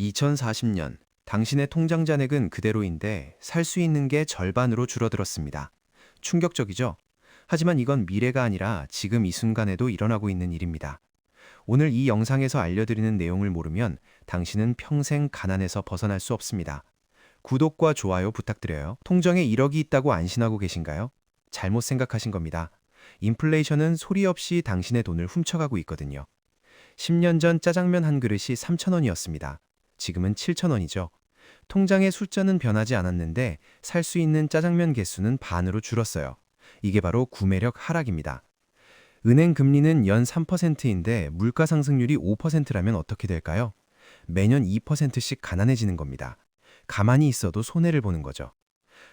2040년, 당신의 통장 잔액은 그대로인데 살 수 있는 게 절반으로 줄어들었습니다. 충격적이죠? 하지만 이건 미래가 아니라 지금 이 순간에도 일어나고 있는 일입니다. 오늘 이 영상에서 알려드리는 내용을 모르면 당신은 평생 가난에서 벗어날 수 없습니다. 구독과 좋아요 부탁드려요. 통장에 1억이 있다고 안심하고 계신가요? 잘못 생각하신 겁니다. 인플레이션은 소리 없이 당신의 돈을 훔쳐가고 있거든요. 10년 전 짜장면 한 그릇이 3,000원이었습니다. 지금은 7,000원이죠. 통장의 숫자는 변하지 않았는데 살 수 있는 짜장면 개수는 반으로 줄었어요. 이게 바로 구매력 하락입니다. 은행 금리는 연 3%인데 물가 상승률이 5%라면 어떻게 될까요? 매년 2%씩 가난해지는 겁니다. 가만히 있어도 손해를 보는 거죠.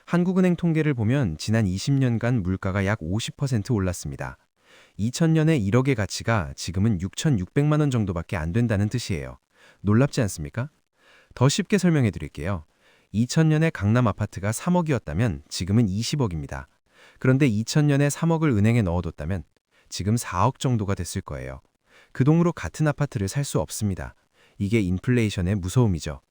한국은행 통계를 보면 지난 20년간 물가가 약 50% 올랐습니다. 2000년에 1억의 가치가 지금은 6,600만 원 정도밖에 안 된다는 뜻이에요. 놀랍지 않습니까? 더 쉽게 설명해 드릴게요. 2000년에 강남 아파트가 3억이었다면 지금은 20억입니다. 그런데 2000년에 3억을 은행에 넣어뒀다면 지금 4억 정도가 됐을 거예요. 그 돈으로 같은 아파트를 살 수 없습니다. 이게 인플레이션의 무서움이죠.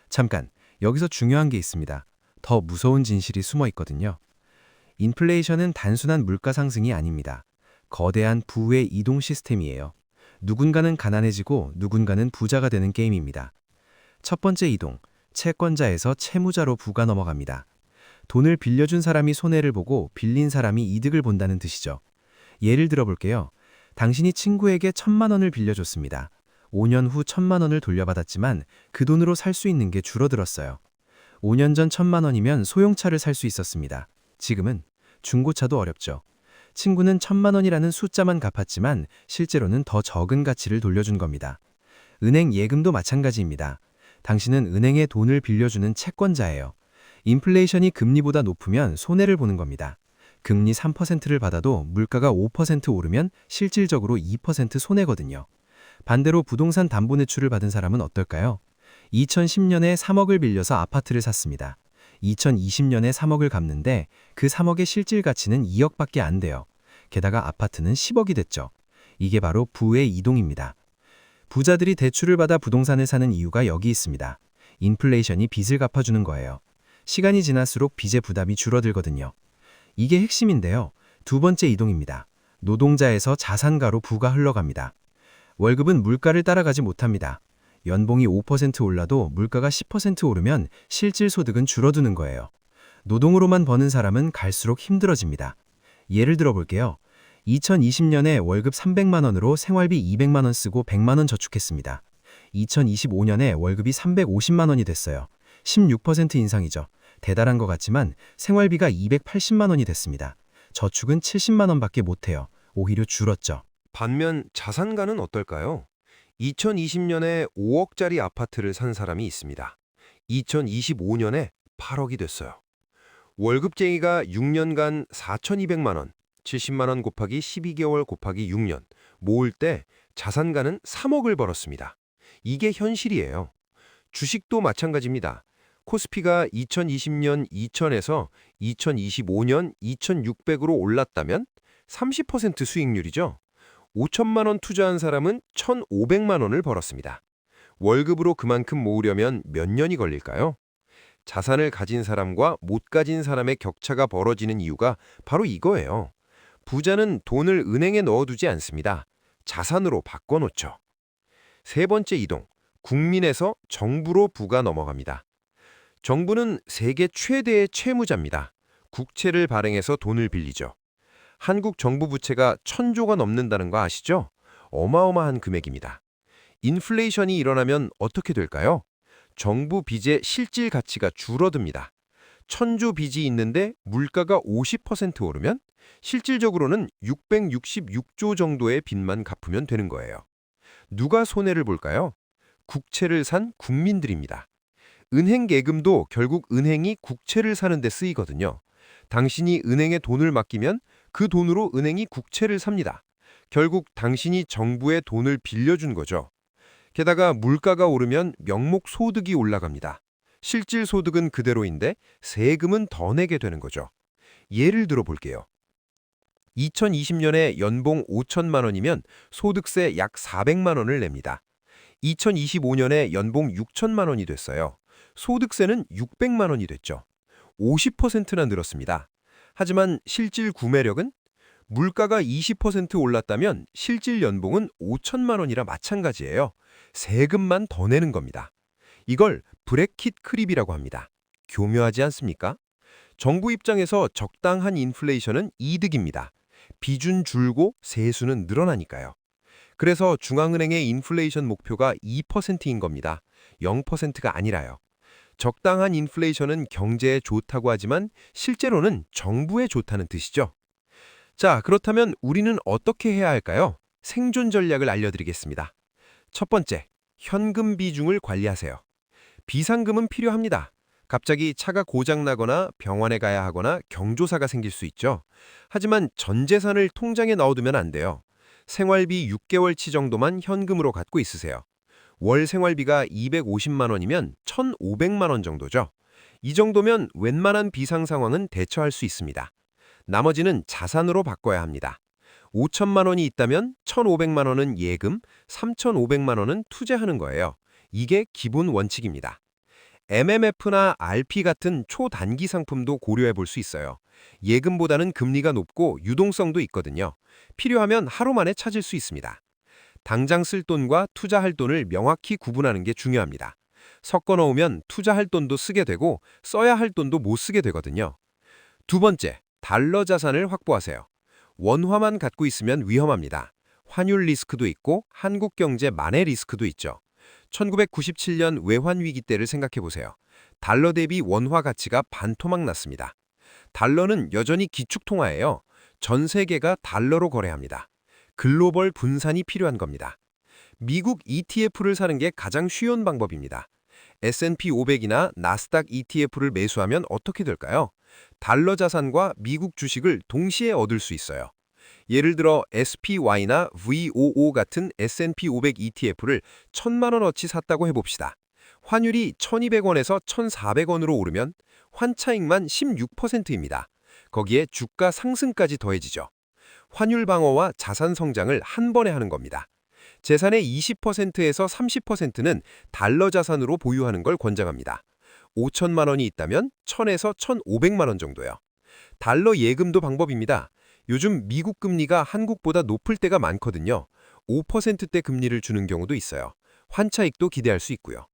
잠깐, 여기서 중요한 게 있습니다. 더 무서운 진실이 숨어 있거든요. 인플레이션은 단순한 물가 상승이 아닙니다. 거대한 부의 이동 시스템이에요. 누군가는 가난해지고 누군가는 부자가 되는 게임입니다. 첫 번째 이동, 채권자에서 채무자로 부가 넘어갑니다. 돈을 빌려준 사람이 손해를 보고 빌린 사람이 이득을 본다는 뜻이죠. 예를 들어 볼게요. 당신이 친구에게 1,000만 원을 빌려줬습니다. 5년 후 1,000만 원을 돌려받았지만 그 돈으로 살 수 있는 게 줄어들었어요. 5년 전 1,000만 원이면 소형차를 살 수 있었습니다. 지금은 중고차도 어렵죠. 친구는 1,000만 원이라는 숫자만 갚았지만 실제로는 더 적은 가치를 돌려준 겁니다. 은행 예금도 마찬가지입니다. 당신은 은행에 돈을 빌려주는 채권자예요. 인플레이션이 금리보다 높으면 손해를 보는 겁니다. 금리 3%를 받아도 물가가 5% 오르면 실질적으로 2% 손해거든요. 반대로 부동산 담보대출을 받은 사람은 어떨까요? 2010년에 3억을 빌려서 아파트를 샀습니다. 2020년에 3억을 갚는데 그 3억의 실질 가치는 2억밖에 안 돼요. 게다가 아파트는 10억이 됐죠. 이게 바로 부의 이동입니다. 부자들이 대출을 받아 부동산을 사는 이유가 여기 있습니다. 인플레이션이 빚을 갚아주는 거예요. 시간이 지날수록 빚의 부담이 줄어들거든요. 이게 핵심인데요. 두 번째 이동입니다. 노동자에서 자산가로 부가 흘러갑니다. 월급은 물가를 따라가지 못합니다. 연봉이 5% 올라도 물가가 10% 오르면 실질 소득은 줄어드는 거예요. 노동으로만 버는 사람은 갈수록 힘들어집니다. 예를 들어 볼게요. 2020년에 월급 300만 원으로 생활비 200만 원 쓰고 100만 원 저축했습니다. 2025년에 월급이 350만 원이 됐어요. 16% 인상이죠. 대단한 것 같지만 생활비가 280만 원이 됐습니다. 저축은 70만 원밖에 못해요. 오히려 줄었죠. 반면 자산가는 어떨까요? 2020년에 5억짜리 아파트를 산 사람이 있습니다. 2025년에 8억이 됐어요. 월급쟁이가 6년간 4,200만 원, 70만 원 곱하기 12개월 곱하기 6년 모을 때 자산가는 3억을 벌었습니다. 이게 현실이에요. 주식도 마찬가지입니다. 코스피가 2020년 2,000에서 2025년 2,600으로 올랐다면 30% 수익률이죠. 5천만 원 투자한 사람은 1,500만 원을 벌었습니다. 월급으로 그만큼 모으려면 몇 년이 걸릴까요? 자산을 가진 사람과 못 가진 사람의 격차가 벌어지는 이유가 바로 이거예요. 부자는 돈을 은행에 넣어두지 않습니다. 자산으로 바꿔놓죠. 세 번째 이동, 국민에서 정부로 부가 넘어갑니다. 정부는 세계 최대의 채무자입니다. 국채를 발행해서 돈을 빌리죠. 한국 정부 부채가 1,000조가 넘는다는 거 아시죠? 어마어마한 금액입니다. 인플레이션이 일어나면 어떻게 될까요? 정부 빚의 실질 가치가 줄어듭니다. 1,000조 빚이 있는데 물가가 50% 오르면 실질적으로는 666조 정도의 빚만 갚으면 되는 거예요. 누가 손해를 볼까요? 국채를 산 국민들입니다. 은행 예금도 결국 은행이 국채를 사는 데 쓰이거든요. 당신이 은행에 돈을 맡기면 그 돈으로 은행이 국채를 삽니다. 결국 당신이 정부에 돈을 빌려준 거죠. 게다가 물가가 오르면 명목 소득이 올라갑니다. 실질 소득은 그대로인데 세금은 더 내게 되는 거죠. 예를 들어 볼게요. 2020년에 연봉 5천만 원이면 소득세 약 400만 원을 냅니다. 2025년에 연봉 6천만 원이 됐어요. 소득세는 600만 원이 됐죠. 50%나 늘었습니다. 하지만 실질 구매력은 물가가 20% 올랐다면 실질 연봉은 5천만 원이라 마찬가지예요. 세금만 더 내는 겁니다. 이걸 브렉킷 크립이라고 합니다. 교묘하지 않습니까? 정부 입장에서 적당한 인플레이션은 이득입니다. 비준 줄고 세수는 늘어나니까요. 그래서 중앙은행의 인플레이션 목표가 2%인 겁니다. 0%가 아니라요. 적당한 인플레이션은 경제에 좋다고 하지만 실제로는 정부에 좋다는 뜻이죠. 자, 그렇다면 우리는 어떻게 해야 할까요? 생존 전략을 알려드리겠습니다. 첫 번째, 현금 비중을 관리하세요. 비상금은 필요합니다. 갑자기 차가 고장나거나 병원에 가야 하거나 경조사가 생길 수 있죠. 하지만 전 재산을 통장에 넣어두면 안 돼요. 생활비 6개월치 정도만 현금으로 갖고 있으세요. 월 생활비가 250만 원이면 1,500만 원 정도죠. 이 정도면 웬만한 비상 상황은 대처할 수 있습니다. 나머지는 자산으로 바꿔야 합니다. 5천만 원이 있다면 1,500만 원은 예금, 3,500만 원은 투자하는 거예요. 이게 기본 원칙입니다. MMF나 RP 같은 초단기 상품도 고려해 볼 수 있어요. 예금보다는 금리가 높고 유동성도 있거든요. 필요하면 하루 만에 찾을 수 있습니다. 당장 쓸 돈과 투자할 돈을 명확히 구분하는 게 중요합니다. 섞어 넣으면 투자할 돈도 쓰게 되고 써야 할 돈도 못 쓰게 되거든요. 두 번째, 달러 자산을 확보하세요. 원화만 갖고 있으면 위험합니다. 환율 리스크도 있고 한국 경제 만해 리스크도 있죠. 1997년 외환위기 때를 생각해 보세요. 달러 대비 원화 가치가 반토막 났습니다. 달러는 여전히 기축통화예요. 전 세계가 달러로 거래합니다. 글로벌 분산이 필요한 겁니다. 미국 ETF를 사는 게 가장 쉬운 방법입니다. S&P 500이나 나스닥 ETF를 매수하면 어떻게 될까요? 달러 자산과 미국 주식을 동시에 얻을 수 있어요. 예를 들어 SPY나 VOO 같은 S&P 500 ETF를 1,000만 원어치 샀다고 해봅시다. 환율이 1,200원에서 1,400원으로 오르면 환차익만 16%입니다. 거기에 주가 상승까지 더해지죠. 환율 방어와 자산 성장을 한 번에 하는 겁니다. 재산의 20%에서 30%는 달러 자산으로 보유하는 걸 권장합니다. 5천만 원이 있다면 1,000에서 1,500만 원 정도요. 달러 예금도 방법입니다. 요즘 미국 금리가 한국보다 높을 때가 많거든요. 5%대 금리를 주는 경우도 있어요. 환차익도 기대할 수 있고요.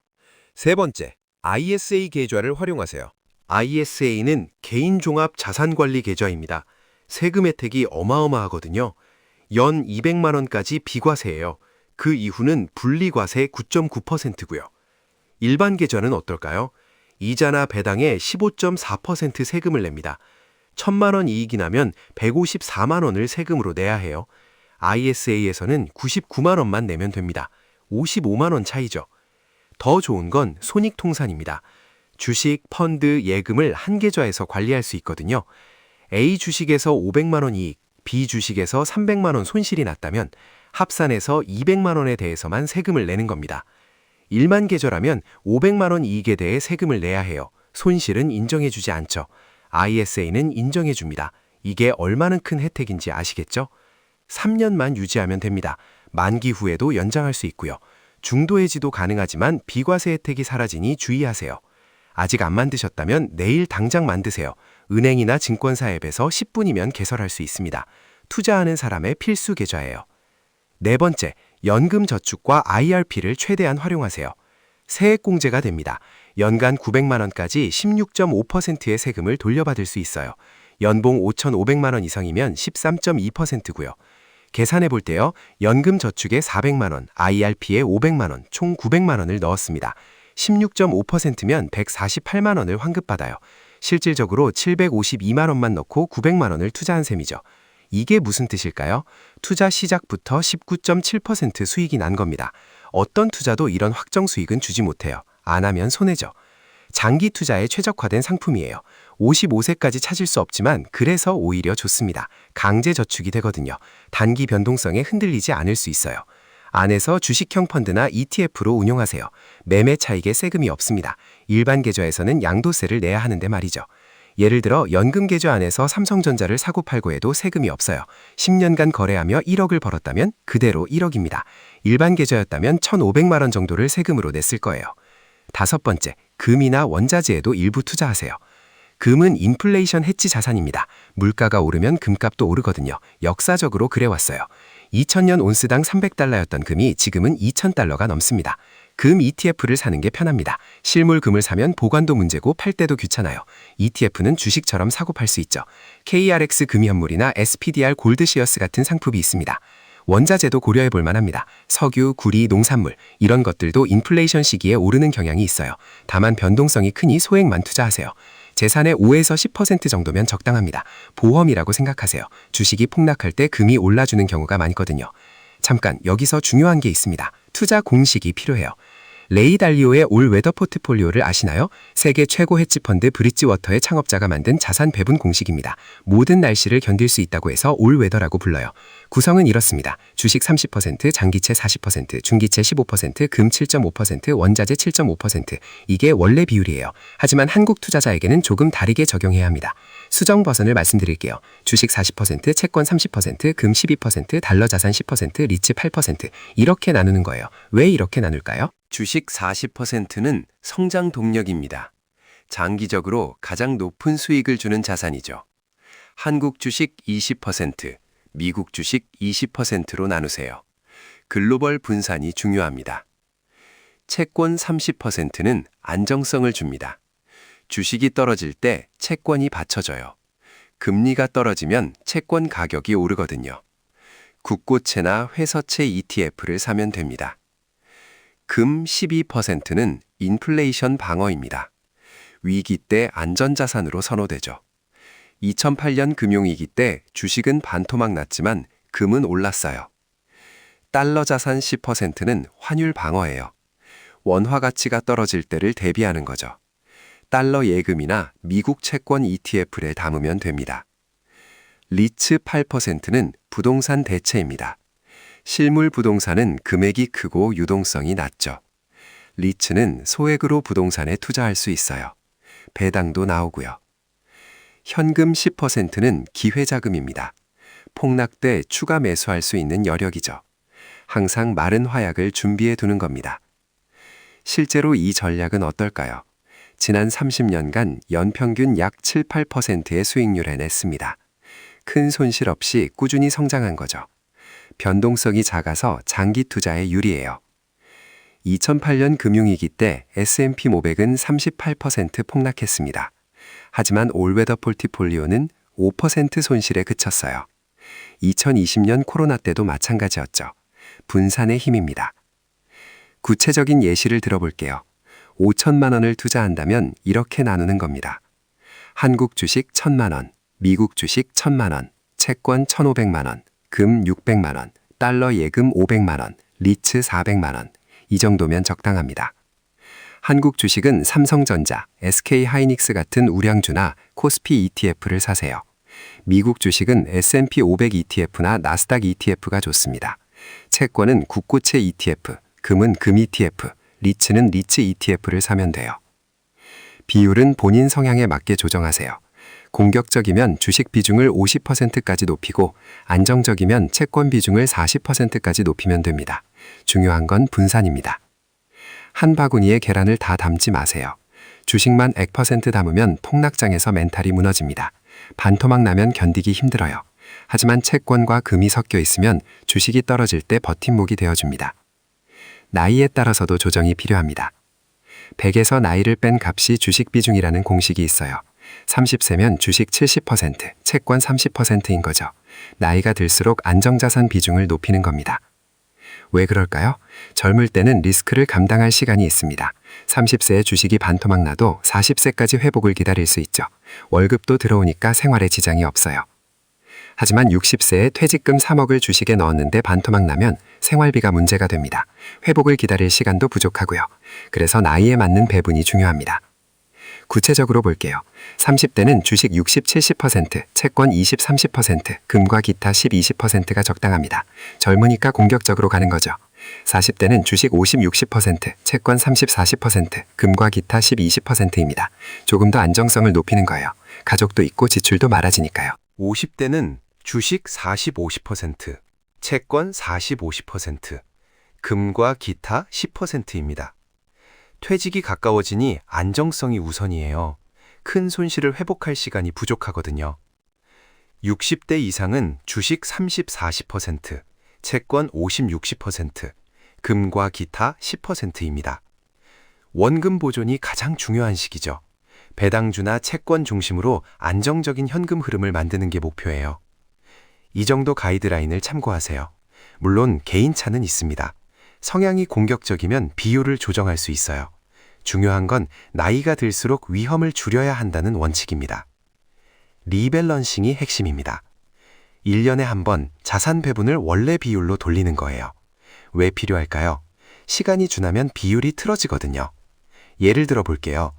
세 번째, ISA 계좌를 활용하세요. ISA는 개인종합 자산관리 계좌입니다. 세금 혜택이 어마어마하거든요. 연 200만 원까지 비과세예요. 그 이후는 분리과세 9.9%고요. 일반 계좌는 어떨까요? 이자나 배당에 15.4% 세금을 냅니다. 1,000만 원 이익이 나면 154만 원을 세금으로 내야 해요. ISA에서는 99만 원만 내면 됩니다. 55만 원 차이죠. 더 좋은 건 손익통산입니다. 주식, 펀드, 예금을 한 계좌에서 관리할 수 있거든요. A 주식에서 500만 원 이익, B 주식에서 300만 원 손실이 났다면 합산해서 200만 원에 대해서만 세금을 내는 겁니다. 일반 계좌라면 500만 원 이익에 대해 세금을 내야 해요. 손실은 인정해주지 않죠. ISA는 인정해줍니다. 이게 얼마나 큰 혜택인지 아시겠죠? 3년만 유지하면 됩니다. 만기 후에도 연장할 수 있고요. 중도 해지도 가능하지만 비과세 혜택이 사라지니 주의하세요. 아직 안 만드셨다면 내일 당장 만드세요. 은행이나 증권사 앱에서 10분이면 개설할 수 있습니다. 투자하는 사람의 필수 계좌예요. 네 번째, 연금 저축과 IRP를 최대한 활용하세요. 세액공제가 됩니다. 연간 900만 원까지 16.5%의 세금을 돌려받을 수 있어요. 연봉 5,500만 원 이상이면 13.2%고요. 계산해 볼 때요. 연금 저축에 400만 원, IRP에 500만 원, 총 900만 원을 넣었습니다. 16.5%면 148만 원을 환급받아요. 실질적으로 752만 원만 넣고 900만 원을 투자한 셈이죠. 이게 무슨 뜻일까요? 투자 시작부터 19.7% 수익이 난 겁니다. 어떤 투자도 이런 확정 수익은 주지 못해요. 안 하면 손해죠. 장기 투자에 최적화된 상품이에요. 55세까지 찾을 수 없지만 그래서 오히려 좋습니다. 강제 저축이 되거든요. 단기 변동성에 흔들리지 않을 수 있어요. 안에서 주식형 펀드나 ETF로 운용하세요. 매매 차익에 세금이 없습니다. 일반 계좌에서는 양도세를 내야 하는데 말이죠. 예를 들어 연금 계좌 안에서 삼성전자를 사고 팔고 해도 세금이 없어요. 10년간 거래하며 1억을 벌었다면 그대로 1억입니다. 일반 계좌였다면 1,500만 원 정도를 세금으로 냈을 거예요. 다섯 번째, 금이나 원자재에도 일부 투자하세요. 금은 인플레이션 해치 자산입니다. 물가가 오르면 금값도 오르거든요. 역사적으로 그래왔어요. 2000년 온스당 300달러였던 금이 지금은 2000달러가 넘습니다. 금 ETF를 사는 게 편합니다. 실물 금을 사면 보관도 문제고 팔 때도 귀찮아요. ETF는 주식처럼 사고 팔 수 있죠. KRX 금현물이나 SPDR 골드시어스 같은 상품이 있습니다. 원자재도 고려해 볼 만합니다. 석유, 구리, 농산물 이런 것들도 인플레이션 시기에 오르는 경향이 있어요. 다만 변동성이 크니 소액만 투자하세요. 재산의 5에서 10% 정도면 적당합니다. 보험이라고 생각하세요. 주식이 폭락할 때 금이 올라주는 경우가 많거든요. 잠깐 여기서 중요한 게 있습니다. 투자 공식이 필요해요. 레이 달리오의 올 웨더 포트폴리오를 아시나요? 세계 최고 헤지펀드 브릿지워터의 창업자가 만든 자산 배분 공식입니다. 모든 날씨를 견딜 수 있다고 해서 올 웨더라고 불러요. 구성은 이렇습니다. 주식 30%, 장기채 40%, 중기채 15%, 금 7.5%, 원자재 7.5%. 이게 원래 비율이에요. 하지만 한국 투자자에게는 조금 다르게 적용해야 합니다. 수정 버전을 말씀드릴게요. 주식 40%, 채권 30%, 금 12%, 달러 자산 10%, 리츠 8%. 이렇게 나누는 거예요. 왜 이렇게 나눌까요? 주식 40%는 성장 동력입니다. 장기적으로 가장 높은 수익을 주는 자산이죠. 한국 주식 20%, 미국 주식 20%로 나누세요. 글로벌 분산이 중요합니다. 채권 30%는 안정성을 줍니다. 주식이 떨어질 때 채권이 받쳐져요. 금리가 떨어지면 채권 가격이 오르거든요. 국고채나 회서채 ETF를 사면 됩니다. 금 12%는 인플레이션 방어입니다. 위기 때 안전자산으로 선호되죠. 2008년 금융위기 때 주식은 반토막 났지만 금은 올랐어요. 달러 자산 10%는 환율 방어예요. 원화 가치가 떨어질 때를 대비하는 거죠. 달러 예금이나 미국 채권 ETF를 담으면 됩니다. 리츠 8%는 부동산 대체입니다. 실물 부동산은 금액이 크고 유동성이 낮죠. 리츠는 소액으로 부동산에 투자할 수 있어요. 배당도 나오고요. 현금 10%는 기회자금입니다. 폭락 때 추가 매수할 수 있는 여력이죠. 항상 마른 화약을 준비해 두는 겁니다. 실제로 이 전략은 어떨까요? 지난 30년간 연평균 약 7, 8%의 수익률을 냈습니다. 큰 손실 없이 꾸준히 성장한 거죠. 변동성이 작아서 장기 투자에 유리해요. 2008년 금융위기 때 S&P 500은 38% 폭락했습니다. 하지만 올웨더 포트폴리오는 5% 손실에 그쳤어요. 2020년 코로나 때도 마찬가지였죠. 분산의 힘입니다. 구체적인 예시를 들어볼게요. 5천만 원을 투자한다면 이렇게 나누는 겁니다. 한국 주식 1,000만 원, 미국 주식 1,000만 원, 채권 1,500만 원, 금 600만 원, 달러 예금 500만 원, 리츠 400만 원. 이 정도면 적당합니다. 한국 주식은 삼성전자, SK하이닉스 같은 우량주나 코스피 ETF를 사세요. 미국 주식은 S&P 500 ETF나 나스닥 ETF가 좋습니다. 채권은 국고채 ETF, 금은 금 ETF, 리츠는 리츠 ETF를 사면 돼요. 비율은 본인 성향에 맞게 조정하세요. 공격적이면 주식 비중을 50%까지 높이고 안정적이면 채권 비중을 40%까지 높이면 됩니다. 중요한 건 분산입니다. 한 바구니에 계란을 다 담지 마세요. 주식만 100% 담으면 폭락장에서 멘탈이 무너집니다. 반토막 나면 견디기 힘들어요. 하지만 채권과 금이 섞여 있으면 주식이 떨어질 때 버팀목이 되어줍니다. 나이에 따라서도 조정이 필요합니다. 100에서 나이를 뺀 값이 주식 비중이라는 공식이 있어요. 30세면 주식 70%, 채권 30%인 거죠. 나이가 들수록 안정자산 비중을 높이는 겁니다. 왜 그럴까요? 젊을 때는 리스크를 감당할 시간이 있습니다. 30세에 주식이 반토막 나도 40세까지 회복을 기다릴 수 있죠. 월급도 들어오니까 생활에 지장이 없어요. 하지만 60세에 퇴직금 3억을 주식에 넣었는데 반토막 나면 생활비가 문제가 됩니다. 회복을 기다릴 시간도 부족하고요. 그래서 나이에 맞는 배분이 중요합니다. 구체적으로 볼게요. 30대는 주식 60, 70%, 채권 20, 30%, 금과 기타 10, 20%가 적당합니다. 젊으니까 공격적으로 가는 거죠. 40대는 주식 50, 60%, 채권 30, 40%, 금과 기타 10, 20%입니다. 조금 더 안정성을 높이는 거예요. 가족도 있고 지출도 많아지니까요. 50대는 주식 40, 50%, 채권 40, 50%, 금과 기타 10%입니다. 퇴직이 가까워지니 안정성이 우선이에요. 큰 손실을 회복할 시간이 부족하거든요. 60대 이상은 주식 30, 40%, 채권 50, 60%, 금과 기타 10%입니다. 원금 보존이 가장 중요한 시기죠. 배당주나 채권 중심으로 안정적인 현금 흐름을 만드는 게 목표예요. 이 정도 가이드라인을 참고하세요. 물론 개인차는 있습니다. 성향이 공격적이면 비율을 조정할 수 있어요. 중요한 건 나이가 들수록 위험을 줄여야 한다는 원칙입니다. 리밸런싱이 핵심입니다. 1년에 한 번 자산 배분을 원래 비율로 돌리는 거예요. 왜 필요할까요? 시간이 지나면 비율이 틀어지거든요. 예를 들어 볼게요.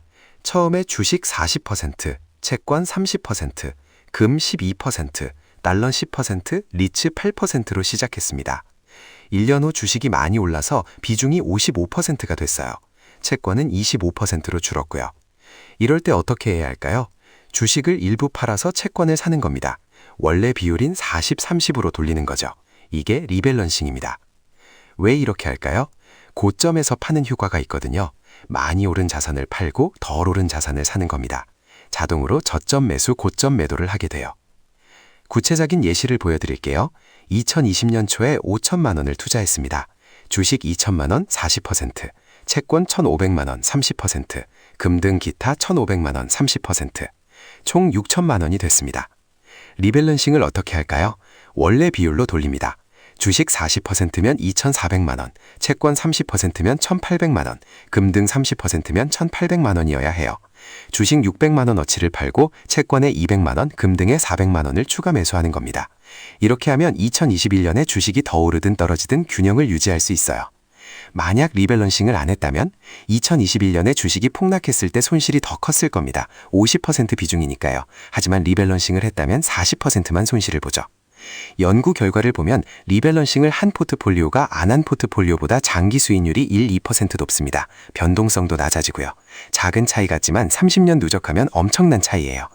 처음에 주식 40%, 채권 30%, 금 12%, 달러 10%, 리츠 8%로 시작했습니다. 1년 후 주식이 많이 올라서 비중이 55%가 됐어요. 채권은 25%로 줄었고요. 이럴 때 어떻게 해야 할까요? 주식을 일부 팔아서 채권을 사는 겁니다. 원래 비율인 40, 30으로 돌리는 거죠. 이게 리밸런싱입니다. 왜 이렇게 할까요? 고점에서 파는 효과가 있거든요. 많이 오른 자산을 팔고 덜 오른 자산을 사는 겁니다. 자동으로 저점 매수, 고점 매도를 하게 돼요. 구체적인 예시를 보여드릴게요. 2020년 초에 5천만 원을 투자했습니다. 주식 2천만 원 40%, 채권 1,500만 원 30%, 금 등 기타 1,500만 원 30%, 총 6천만 원이 됐습니다. 리밸런싱을 어떻게 할까요? 원래 비율로 돌립니다. 주식 40%면 2,400만 원, 채권 30%면 1,800만 원, 금 등 30%면 1,800만 원이어야 해요. 주식 600만 원어치를 팔고 채권에 200만 원, 금 등에 400만 원을 추가 매수하는 겁니다. 이렇게 하면 2021년에 주식이 더 오르든 떨어지든 균형을 유지할 수 있어요. 만약 리밸런싱을 안 했다면 2021년에 주식이 폭락했을 때 손실이 더 컸을 겁니다. 50% 비중이니까요. 하지만 리밸런싱을 했다면 40%만 손실을 보죠. 연구 결과를 보면 리밸런싱을 한 포트폴리오가 안 한 포트폴리오보다 장기 수익률이 1, 2% 높습니다. 변동성도 낮아지고요. 작은 차이 같지만 30년 누적하면 엄청난 차이예요.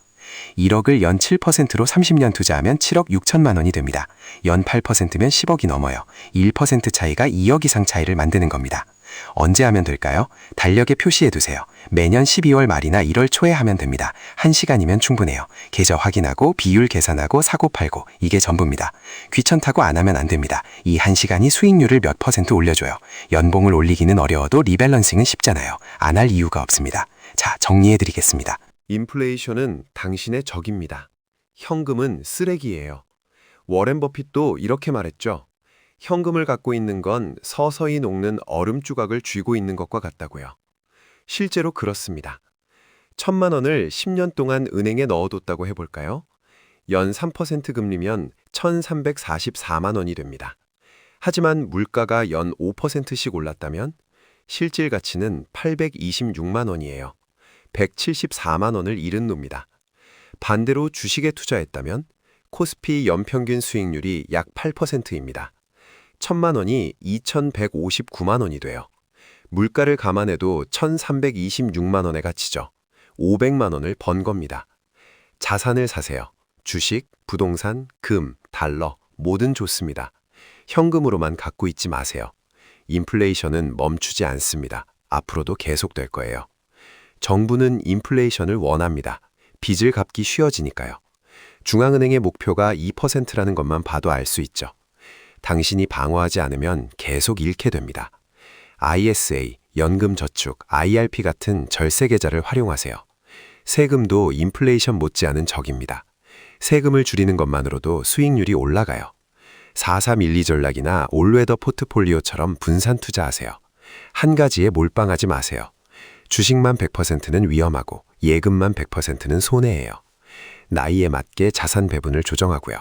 1억을 연 7%로 30년 투자하면 7억 6천만 원이 됩니다. 연 8%면 10억이 넘어요. 1% 차이가 2억 이상 차이를 만드는 겁니다. 언제 하면 될까요? 달력에 표시해 두세요. 매년 12월 말이나 1월 초에 하면 됩니다. 1시간이면 충분해요. 계좌 확인하고 비율 계산하고 사고 팔고 이게 전부입니다. 귀찮다고 안 하면 안 됩니다. 이 1시간이 수익률을 몇 % 올려줘요. 연봉을 올리기는 어려워도 리밸런싱은 쉽잖아요. 안 할 이유가 없습니다. 자, 정리해 드리겠습니다. 인플레이션은 당신의 적입니다. 현금은 쓰레기예요. 워렌 버핏도 이렇게 말했죠. 현금을 갖고 있는 건 서서히 녹는 얼음 조각을 쥐고 있는 것과 같다고요. 실제로 그렇습니다. 1,000만 원을 10년 동안 은행에 넣어뒀다고 해볼까요? 연 3% 금리면 1,344만 원이 됩니다. 하지만 물가가 연 5%씩 올랐다면 실질 가치는 826만 원이에요. 174만 원을 잃은 놈입니다. 반대로 주식에 투자했다면 코스피 연평균 수익률이 약 8%입니다. 1,000만 원이 2,159만 원이 돼요. 물가를 감안해도 1,326만 원의 가치죠. 500만 원을 번 겁니다. 자산을 사세요. 주식, 부동산, 금, 달러, 뭐든 좋습니다. 현금으로만 갖고 있지 마세요. 인플레이션은 멈추지 않습니다. 앞으로도 계속될 거예요. 정부는 인플레이션을 원합니다. 빚을 갚기 쉬워지니까요. 중앙은행의 목표가 2%라는 것만 봐도 알 수 있죠. 당신이 방어하지 않으면 계속 잃게 됩니다. ISA, 연금저축, IRP 같은 절세계좌를 활용하세요. 세금도 인플레이션 못지않은 적입니다. 세금을 줄이는 것만으로도 수익률이 올라가요. 4312 전략이나 올웨더 포트폴리오처럼 분산 투자하세요. 한 가지에 몰빵하지 마세요. 주식만 100%는 위험하고 예금만 100%는 손해예요. 나이에 맞게 자산 배분을 조정하고요.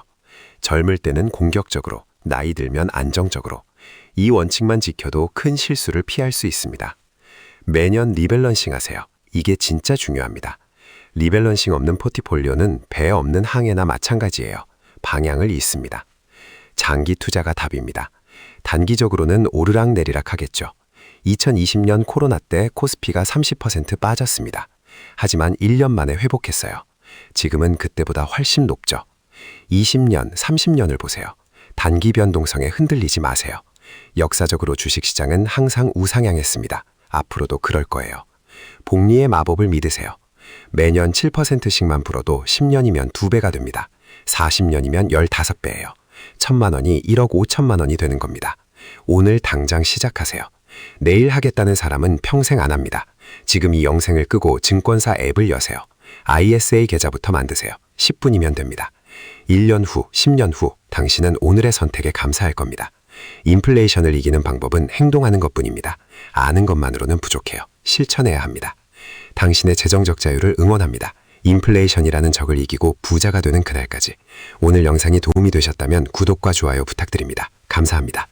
젊을 때는 공격적으로, 나이 들면 안정적으로. 이 원칙만 지켜도 큰 실수를 피할 수 있습니다. 매년 리밸런싱 하세요. 이게 진짜 중요합니다. 리밸런싱 없는 포트폴리오는 배 없는 항해나 마찬가지예요. 방향을 잃습니다. 장기 투자가 답입니다. 단기적으로는 오르락내리락 하겠죠. 2020년 코로나 때 코스피가 30% 빠졌습니다. 하지만 1년 만에 회복했어요. 지금은 그때보다 훨씬 높죠. 20년, 30년을 보세요. 단기 변동성에 흔들리지 마세요. 역사적으로 주식시장은 항상 우상향했습니다. 앞으로도 그럴 거예요. 복리의 마법을 믿으세요. 매년 7%씩만 불어도 10년이면 2배가 됩니다. 40년이면 15배예요. 1,000만 원이 1억 5천만 원이 되는 겁니다. 오늘 당장 시작하세요. 내일 하겠다는 사람은 평생 안 합니다. 지금 이 영상을 끄고 증권사 앱을 여세요. ISA 계좌부터 만드세요. 10분이면 됩니다. 1년 후, 10년 후 당신은 오늘의 선택에 감사할 겁니다. 인플레이션을 이기는 방법은 행동하는 것뿐입니다. 아는 것만으로는 부족해요. 실천해야 합니다. 당신의 재정적 자유를 응원합니다. 인플레이션이라는 적을 이기고 부자가 되는 그날까지. 오늘 영상이 도움이 되셨다면 구독과 좋아요 부탁드립니다. 감사합니다.